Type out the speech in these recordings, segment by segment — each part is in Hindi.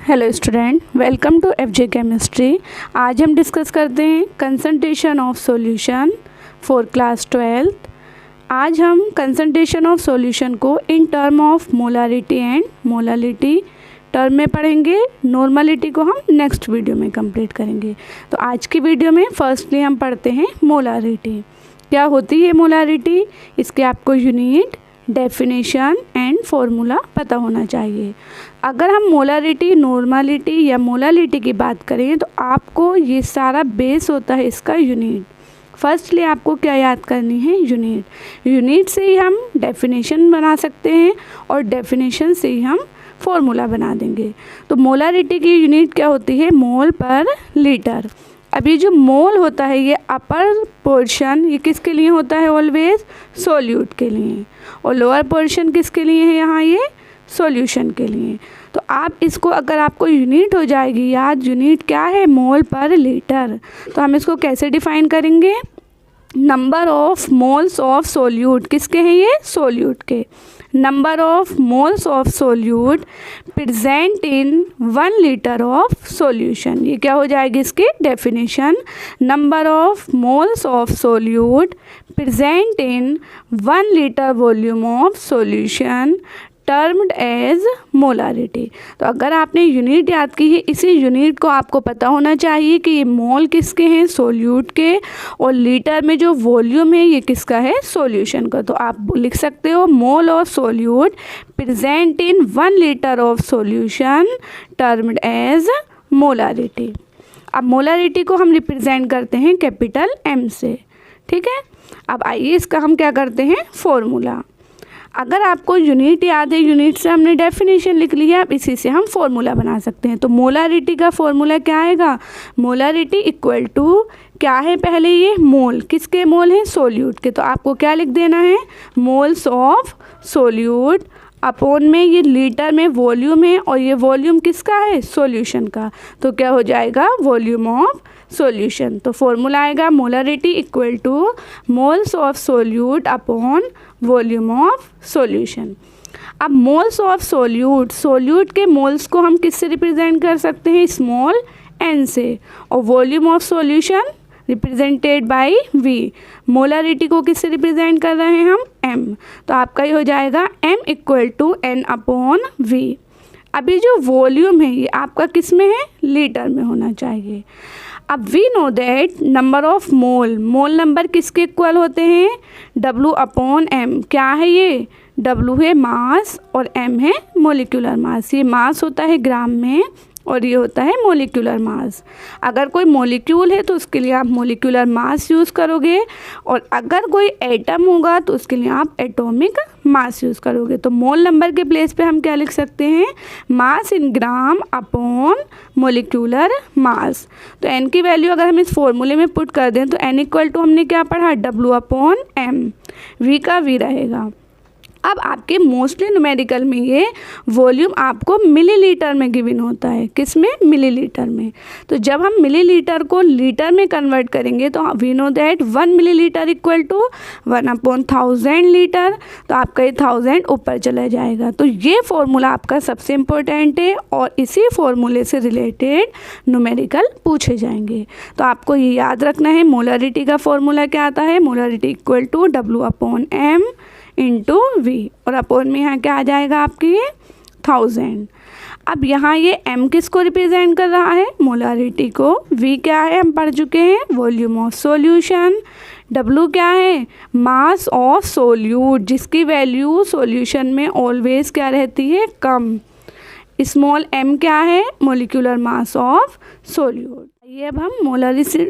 Hello student, welcome to FJ chemistry. आज हम डिस्कस करते हैं concentration of solution for class 12th। आज हम कंसंट्रेशन ऑफ सॉल्यूशन को in term of molarity and molality term में पढ़ेंगे। नॉर्मलिटी को हम नेक्स्ट वीडियो में कंप्लीट करेंगे। तो आज की वीडियो में फर्स्टली हम पढ़ते हैं मोलारिटी। क्या होती है मोलारिटी, इसके आपको यूनिट, डेफिनेशन एंड फॉर्मूला पता होना चाहिए। अगर हम मोलारिटी, नॉर्मलिटी या मोलालिटी की बात करें तो आपको ये सारा बेस होता है इसका यूनिट। फर्स्टली आपको क्या याद करनी है, यूनिट। यूनिट से ही हम डेफिनेशन बना सकते हैं और डेफिनेशन से ही हम फॉर्मूला बना देंगे। तो मोलारिटी की यूनिट क्या होती है, मोल पर लीटर। अब ये जो मोल होता है ये अपर पोर्शन ये किसके लिए होता है, ऑलवेज सॉल्यूट के लिए, और लोअर पोर्शन किसके लिए है, यहाँ ये सॉल्यूशन के लिए। तो आप इसको, अगर आपको यूनिट हो जाएगी याद, यूनिट क्या है, मोल पर लीटर, तो हम इसको कैसे डिफाइन करेंगे, number of moles of solute, किसके हैं ये, सोल्यूट के। Number of moles of solute present in 1 litre of solution, ये क्या हो जाएगी इसकी definition. Number of moles of solute present in 1 litre volume of solution termed as molarity. तो अगर आपने यूनिट याद की है, इसी यूनिट को आपको पता होना चाहिए कि ये मोल किसके हैं, सोल्यूट के, और लीटर में जो वॉल्यूम है ये किसका है, सॉल्यूशन का। तो आप लिख सकते हो mole of solute present in 1 litre of solution termed as molarity. अब मोलारिटी को हम रिप्रेजेंट करते हैं कैपिटल M से, ठीक है। अब आइए इसका हम क्या करते हैं, फॉर्मूला। अगर आपको यूनिट याद है, यूनिट से हमने डेफिनेशन लिख लिया, अब इसी से हम फॉर्मूला बना सकते हैं। तो मोलारिटी का फॉर्मूला क्या आएगा, मोलारिटी इक्वल टू क्या है, पहले ये मोल, किसके मोल हैं, सोल्यूट के। तो आपको क्या लिख देना है, मोल्स ऑफ सोल्यूट अपॉन में ये लीटर में वॉल्यूम है, और ये वॉल्यूम किसका है, सॉल्यूशन का। तो क्या हो जाएगा, वॉल्यूम ऑफ सॉल्यूशन। तो फॉर्मूला आएगा molarity equal two moles of solute upon volume of solution. अब मोल्स ऑफ सोल्यूट, सोल्यूट के मोल्स को हम किससे रिप्रेजेंट कर सकते हैं, स्मॉल n से, और volume of solution represented by V। Molarity को किससे रिप्रेजेंट कर रहे हैं हम, M। तो आपका ये हो जाएगा M equal to N upon V। अभी जो वॉल्यूम है ये आपका किस में है, लीटर में होना चाहिए। अब we know that number of mole, mole number किसके इक्वल होते हैं, W अपॉन M। क्या है ये, W है मास और M है मोलिकुलर मास। ये मास होता है ग्राम में और ये होता है मोलिकुलर मास। अगर कोई मोलिक्यूल है तो उसके लिए आप मोलिकुलर मास यूज़ करोगे, और अगर कोई एटम होगा तो उसके लिए आप एटॉमिक मास यूज़ करोगे। तो मोल नंबर के प्लेस पे हम क्या लिख सकते हैं, मास इन ग्राम अपॉन मोलिकुलर मास। तो n की वैल्यू अगर हम इस फॉर्मूले में पुट कर दें तो n इक्वल टू हमने क्या पढ़ा, W अपॉन M। V का V रहेगा। अब आपके मोस्टली न्यूमेरिकल में ये वॉल्यूम आपको मिलीलीटर में गिवन होता है, किस में, मिलीलीटर में। तो जब हम मिलीलीटर को लीटर में कन्वर्ट करेंगे तो we know that 1 millilitre equal to 1 upon 1000 litre. तो आपका ये 1000 ऊपर चला जाएगा। तो ये फॉर्मूला आपका सबसे इम्पोर्टेंट है और इसी फॉर्मूले से रिलेटेड न्यूमेरिकल पूछे जाएंगे। तो आपको ये याद रखना है, मोलारिटी का फॉर्मूला क्या आता है, molarity equal to W upon M into V, और अपॉन में यहाँ क्या आ जाएगा आपकी ये 1000। अब यहाँ ये M किसको रिप्रेजेंट कर रहा है, मोलारिटी को। V क्या है, हम पढ़ चुके हैं, वॉल्यूम ऑफ सॉल्यूशन। W क्या है, मास ऑफ सोल्यूट, जिसकी वैल्यू सॉल्यूशन में ऑलवेज क्या रहती है, कम। स्मॉल m क्या है, मोलिकुलर मास ऑफ सोल्यूट। ये अब हम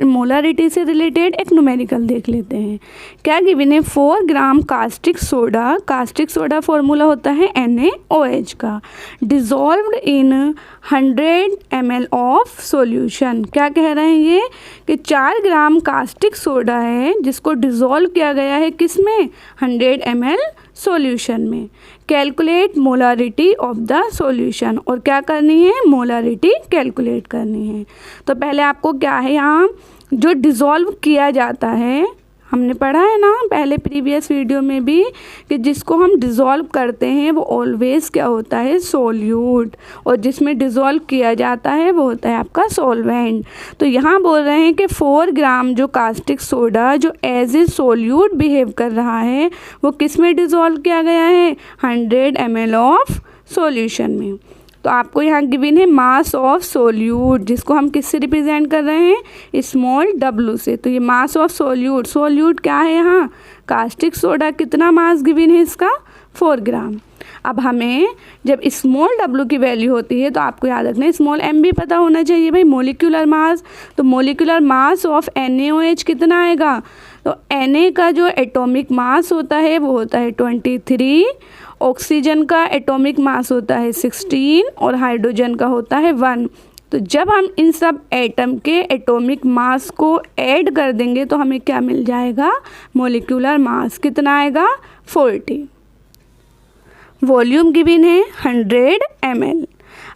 मोलारिटी से रिलेटेड एक न्यूमेरिकल देख लेते हैं। क्या गिवन है, 4 gram caustic soda, caustic soda formula होता है NaOH का, dissolved in 100 ml of solution. क्या कह रहे हैं ये कि 4 ग्राम कास्टिक सोडा है जिसको डिज़ोल्व किया गया है किस में, 100 ml सॉल्यूशन में। Calculate molarity of the solution, और क्या करनी है, मोलारिटी कैलकुलेट करनी है। तो पहले आपको क्या है, यहाँ जो डिज़ोल्व किया जाता है हमने पढ़ा है ना पहले प्रीवियस वीडियो में भी कि जिसको हम डिज़ोल्व करते हैं वो ऑलवेज़ क्या होता है, सोल्यूट, और जिसमें डिज़ोल्व किया जाता है वो होता है आपका सॉल्वेंट। तो यहाँ बोल रहे हैं कि 4 ग्राम जो कास्टिक सोडा जो एज ए सोल्यूट बिहेव कर रहा है वो किस में डिज़ोल्व किया गया है, 100 ml ऑफ सॉल्यूशन में। तो आपको यहाँ गिवन है मास ऑफ सोल्यूट, जिसको हम किससे रिप्रेजेंट कर रहे हैं, स्मॉल w से। तो ये मास ऑफ सोल्यूट, सोल्यूट क्या है यहाँ, कास्टिक सोडा, कितना मास गिवन है इसका, 4 ग्राम। अब हमें जब स्मॉल w की वैल्यू होती है तो आपको याद रखना है स्मॉल m भी पता होना चाहिए भाई, मोलिकुलर मास। तो मोलिकुलर मास ऑफ NaOH कितना आएगा, तो Na का जो एटॉमिक मास होता है वो होता है 23, ऑक्सीजन का एटॉमिक मास होता है 16 और हाइड्रोजन का होता है 1। तो जब हम इन सब एटम के एटॉमिक मास को ऐड कर देंगे तो हमें क्या मिल जाएगा, मोलिकुलर मास कितना आएगा, 40। वॉल्यूम गिवन है 100 ml।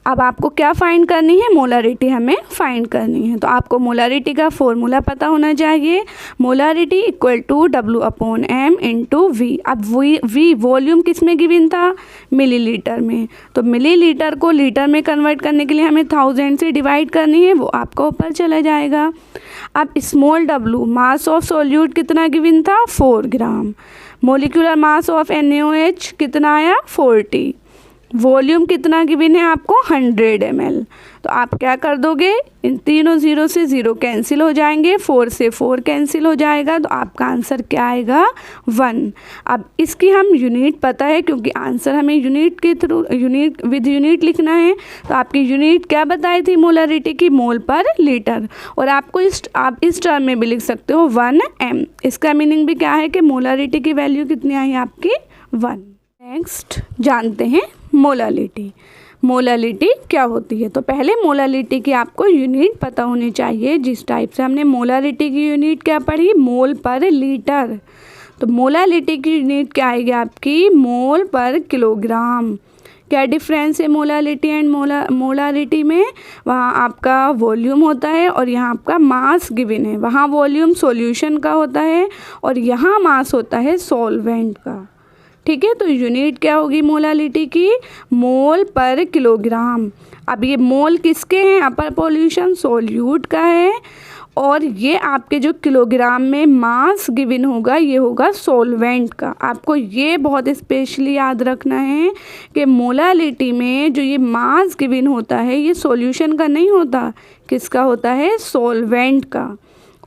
अब आपको क्या फाइंड करनी है, मोलारिटी हमें फाइंड करनी है। तो आपको मोलारिटी का फॉर्मूला पता होना चाहिए, molarity equal to W/m into V। अब V वॉल्यूम किस में गिवन था, मिलीलीटर में। तो मिलीलीटर को लीटर में कन्वर्ट करने के लिए हमें 1000 से डिवाइड करनी है, वो आपका ऊपर चला जाएगा। अब small w mass of solute कितना गिवन था, 4 ग्राम। मोलिकुलर मास ऑफ NaOH कितना आया, 40। वॉल्यूम कितना गिवन है आपको, 100 ml। तो आप क्या कर दोगे, इन तीनों ज़ीरो से ज़ीरो कैंसिल हो जाएंगे, 4 से 4 कैंसिल हो जाएगा, तो आपका आंसर क्या आएगा, 1। अब इसकी हम यूनिट पता है क्योंकि आंसर हमें यूनिट के थ्रू यूनिट विद यूनिट लिखना है। तो आपकी यूनिट क्या बताई थी मोलारिटी की, मोल पर लीटर। और आपको आप इस टर्म में भी लिख सकते हो 1m। इसका मीनिंग भी क्या है कि मोलारिटी की वैल्यू कितनी आई आपकी, 1। नेक्स्ट जानते हैं मोलालिटी। मोलालिटी क्या होती है, तो पहले मोलालिटी की आपको यूनिट पता होनी चाहिए। जिस टाइप से हमने मोलालिटी की यूनिट क्या पढ़ी, मोल पर लीटर। तो मोलालिटी की यूनिट क्या आएगी आपकी, मोल पर किलोग्राम। क्या डिफरेंस है मोलालिटी एंड मोलारिटी में, वहाँ आपका वॉल्यूम होता है और यहाँ आपका मास गिवन है। वहाँ वॉल्यूम सॉल्यूशन का होता है और यहाँ मास होता है सॉल्वेंट का। ठीक है, तो यूनिट क्या होगी मोलालिटी की, मोल पर किलोग्राम। अब ये मोल किसके हैं, अपर पोल्यूशन सोल्यूट का है, और ये आपके जो किलोग्राम में मास गिवन होगा ये होगा सॉल्वेंट का। आपको ये बहुत स्पेशली याद रखना है कि मोलालिटी में जो ये मास गिवन होता है ये सॉल्यूशन का नहीं होता, किसका होता है, सॉल्वेंट का।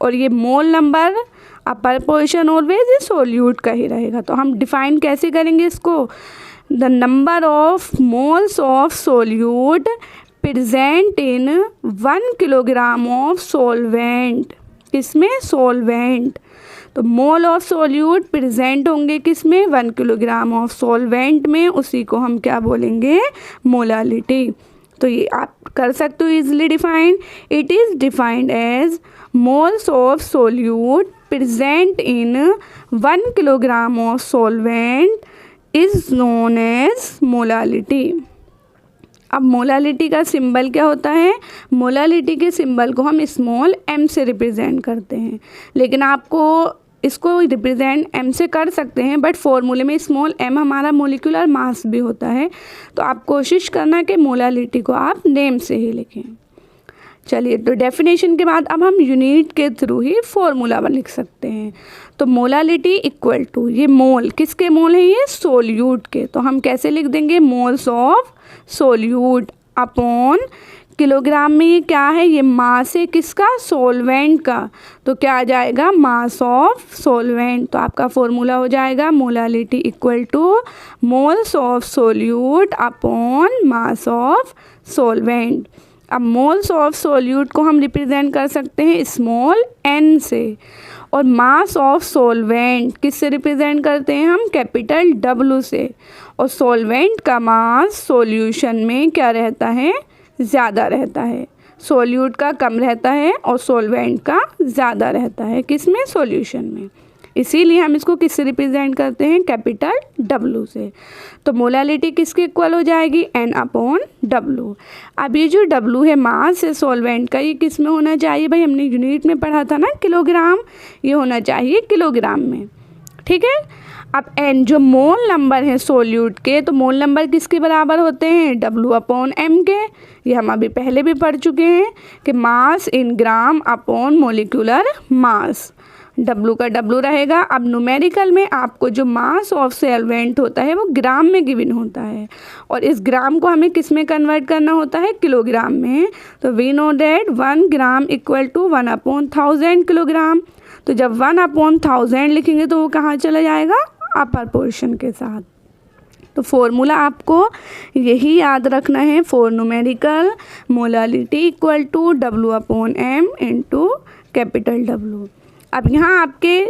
और ये मोल नंबर अपर पोजीशन ऑलवेज ये सोल्यूट का ही रहेगा। तो हम डिफाइन कैसे करेंगे इसको, the number of moles of solute present in 1 kilogram of solvent, किसमें, सॉल्वेंट। तो मोल ऑफ सोल्यूट प्रेजेंट होंगे किसमें, 1 किलोग्राम ऑफ सॉल्वेंट में, उसी को हम क्या बोलेंगे, मोलालिटी। तो ये आप कर सकते हो easily define. It is defined as moles of solute present in 1 kilogram of solvent is known as molality। अब मोलालिटी का सिंबल क्या होता है, मोलालिटी के सिंबल को हम स्मॉल m से रिप्रेजेंट करते हैं, लेकिन आपको इसको रिप्रेजेंट m से कर सकते हैं, बट फॉर्मूले में स्मॉल m हमारा मोलिकुलर मास भी होता है। तो आप कोशिश करना कि मोलालिटी को आप नेम से ही लिखें। चलिए, तो डेफिनेशन के बाद अब हम यूनिट के थ्रू ही फॉर्मूला लिख सकते हैं। तो मोलालिटी इक्वल टू, ये मोल किसके मोल हैं, ये सोल्यूट के। तो हम कैसे लिख देंगे, moles of solute upon kilogram में ये क्या है, ये मास है किसका, सॉल्वेंट का। तो क्या आ जाएगा, मास ऑफ सॉल्वेंट। तो आपका फॉर्मूला हो जाएगा molality equal two moles of solute upon mass of solvent. अब मोल्स ऑफ सोल्यूट को हम रिप्रेजेंट कर सकते हैं स्मॉल n से, और मास ऑफ सॉल्वेंट किससे रिप्रेजेंट करते हैं हम, कैपिटल W से। और सॉल्वेंट का मास सॉल्यूशन में क्या रहता है, ज़्यादा रहता है, सोल्यूट का कम रहता है और सॉल्वेंट का ज़्यादा रहता है, किसमें, सॉल्यूशन में। इसीलिए हम इसको किससे रिप्रेजेंट करते हैं, कैपिटल W से। तो मोलालिटी किसके इक्वल हो जाएगी, N/W। अब ये जो W है मास है सॉल्वेंट का, ये किस में होना चाहिए भाई, हमने यूनिट में पढ़ा था ना किलोग्राम, ये होना चाहिए किलोग्राम में, ठीक है। अब N जो मोल नंबर है सोल्यूट के, तो मोल नंबर किसके बराबर होते हैं, W/M के। ये हम अभी पहले भी पढ़ चुके हैं कि mass in gram upon molecular mass, W का W रहेगा। अब न्यूमेरिकल में आपको जो मास ऑफ सॉल्वेंट होता है वो ग्राम में गिवन होता है, और इस ग्राम को हमें किस में कन्वर्ट करना होता है, किलोग्राम में। तो we know that 1 gram equal to 1/1000 kilogram. तो जब 1/1000 लिखेंगे तो वो कहाँ चला जाएगा, अपर पोर्शन के साथ। तो फॉर्मूला आपको यही याद रखना है, for numerical molality equal to W/M into capital W। अब यहाँ आपके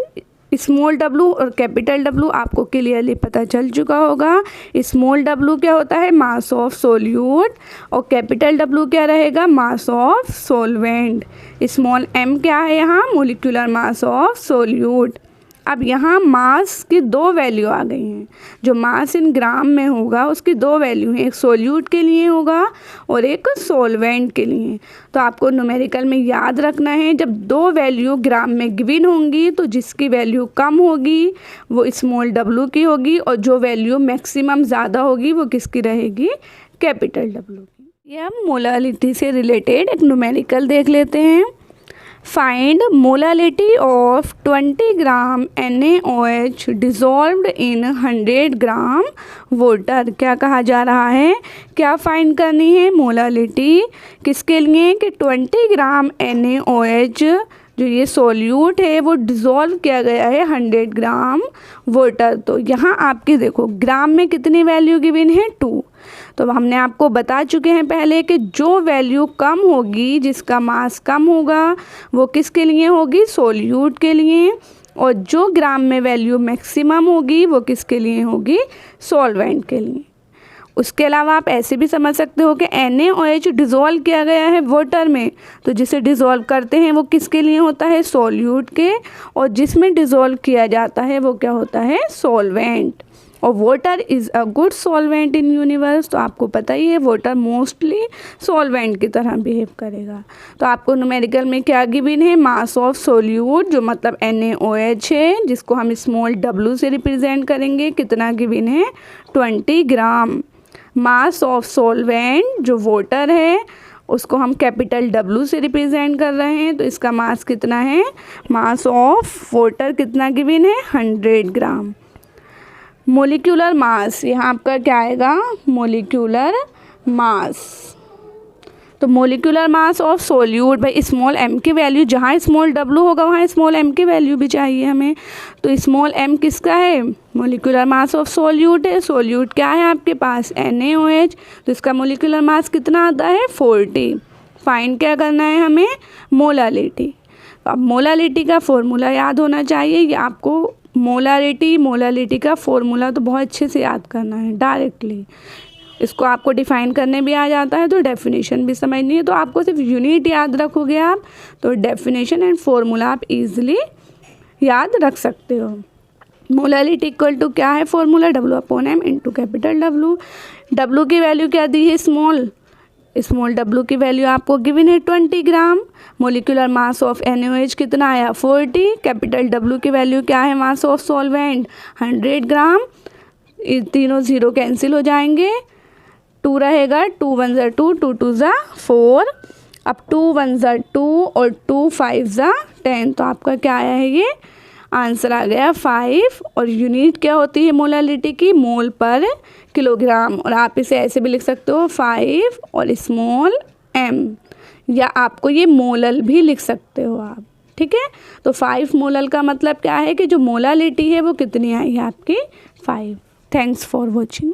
स्मॉल w और कैपिटल W आपको क्लियरली पता चल चुका होगा। स्मॉल w क्या होता है, मास ऑफ सोल्यूट, और कैपिटल W क्या रहेगा, mass of solvent. Small m क्या है यहाँ, मोलिकुलर मास ऑफ सोल्यूट। अब यहाँ मास की दो वैल्यू आ गई हैं, जो मास इन ग्राम में होगा उसकी दो वैल्यू हैं, एक सोल्यूट के लिए होगा और एक सॉल्वेंट के लिए। तो आपको न्यूमेरिकल में याद रखना है, जब दो वैल्यू ग्राम में गिवन होंगी तो जिसकी वैल्यू कम होगी वो स्मॉल w की होगी, और जो वैल्यू मैक्सिमम ज़्यादा होगी वो किसकी रहेगी, कैपिटल W की। ये हम मोलालिटी से रिलेटेड एक न्यूमेरिकल देख लेते हैं। Find molality of 20 gram NaOH dissolved in 100 gram water. क्या कहा जा रहा है, क्या फाइंड करनी है, मोलालिटी किसके लिए, कि 20 ग्राम NaOH जो ये सोल्यूट है वो डिज़ोल्व किया गया है 100 ग्राम वाटर। तो यहाँ आपके देखो ग्राम में कितनी वैल्यू गिवन है, 2। तो हमने आपको बता चुके हैं पहले कि जो वैल्यू कम होगी, जिसका मास कम होगा, वो किसके लिए होगी, सोल्यूट के लिए, और जो ग्राम में वैल्यू मैक्सिमम होगी वो किसके लिए होगी, सॉल्वेंट के लिए। उसके अलावा आप ऐसे भी समझ सकते हो कि NaOH डिज़ोल्व किया गया है वाटर में, तो जिसे डिज़ोल्व करते हैं वो किसके लिए होता है, सोल्यूट के, और जिसमें डिज़ोल्व किया जाता है वो क्या होता है, सॉल्वेंट। और water is a good solvent in universe, तो आपको पता ही है वाटर मोस्टली सॉल्वेंट की तरह बिहेव करेगा। तो आपको न्यूमेरिकल में क्या गिवन है, मास ऑफ सोल्यूट जो मतलब NaOH है, जिसको हम स्मॉल w से रिप्रेजेंट करेंगे, कितना गिवन है, 20 ग्राम। मास ऑफ सॉल्वेंट जो वाटर है उसको हम कैपिटल W से रिप्रेजेंट कर रहे हैं, तो इसका मास कितना है, मास ऑफ वाटर कितना गिवन है, 100 ग्राम। मोलिकुलर मास, यहाँ आपका क्या आएगा, मोलिकुलर मास। तो मोलिकुलर मास ऑफ सोल्यूट, भाई स्मॉल m की वैल्यू, जहाँ स्मॉल w होगा वहाँ स्मॉल m की वैल्यू भी चाहिए हमें। तो स्मॉल m किसका है, मोलिकुलर मास ऑफ सोल्यूट है। सोल्यूट क्या है आपके पास, NaOH, तो इसका मोलिकुलर मास कितना आता है, 40। फाइंड क्या करना है हमें, मोलालिटी। अब मोलालिटी का फॉर्मूला याद होना चाहिए, ये आपको मोलालिटी का फॉर्मूला तो बहुत अच्छे से याद करना है डायरेक्टली। इसको आपको डिफ़ाइन करने भी आ जाता है, तो डेफिनेशन भी समझनी है। तो आपको सिर्फ यूनिट याद रखोगे आप, तो डेफिनेशन एंड फॉर्मूला आप इजीली याद रख सकते हो। मोलालिटी इक्वल टू क्या है formula, W/M into capital W। W की वैल्यू क्या दी है, स्मॉल W की वैल्यू आपको गिवन है 20 ग्राम। मोलिकुलर मास ऑफ NaOH कितना आया, 40। कैपिटल W की वैल्यू क्या है, मास ऑफ सॉल्वेंट 100 ग्राम। तीनों ज़ीरो कैंसिल हो जाएंगे, 2 रहेगा, 2 1 ज़ा 2, 2 2 ज़ा 4। अब 2 1 ज़ा 2 और 2 5 ज़ा 10, तो आपका क्या आया है, ये आंसर आ गया 5। और यूनिट क्या होती है मोलालिटी की, मोल पर किलोग्राम। और आप इसे ऐसे भी लिख सकते हो 5 और स्मॉल m, या आपको ये मोलल भी लिख सकते हो आप, ठीक है। तो 5 मोलल का मतलब क्या है कि जो मोलालिटी है वो कितनी आई है आपकी, 5। Thanks for watching.